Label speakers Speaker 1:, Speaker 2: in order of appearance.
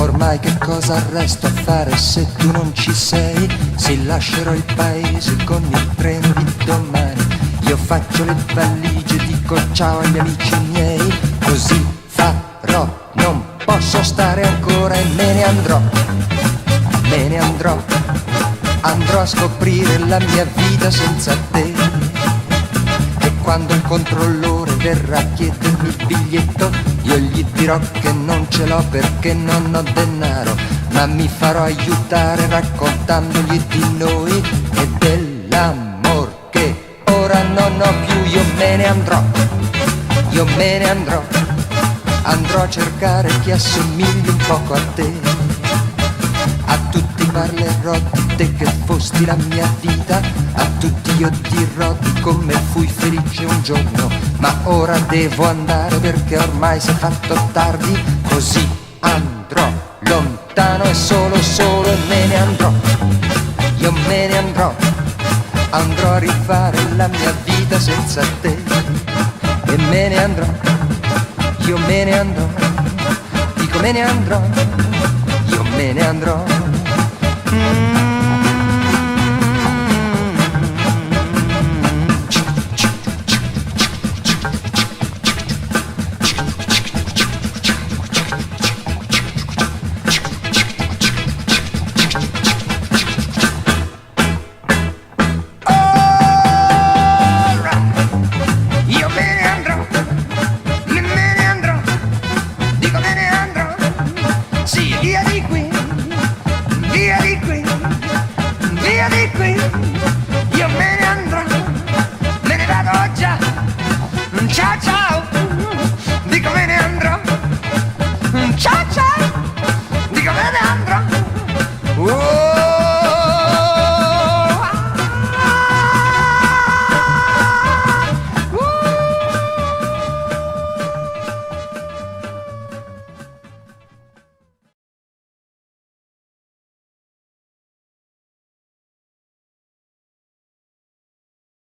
Speaker 1: Ormai che cosa resto a fare se tu non ci sei? Se lascerò il paese con il treno di domani, io faccio le valigie, dico ciao agli amici miei. Così farò, non posso stare ancora e me ne andrò. Me ne andrò, andrò a scoprire la mia vita senza te. E quando il controllore verrà a chiedermi il biglietto, io gli dirò che non ce l'ho perché non ho denaro, ma mi farò aiutare raccontandogli di noi e dell'amor che ora non ho più. Io me ne andrò, io me ne andrò, andrò a cercare chi assomigli un poco a te. A tutti parlerò di te che fosti la mia vita, a tutti io dirò di come fui felice un giorno, ma ora devo andare perché ormai si è fatto tardi, così andrò lontano e solo e me ne andrò. Io me ne andrò, andrò a rifare la mia vita senza te e me ne andrò, io me ne andrò, dico me ne andrò, io me ne andrò.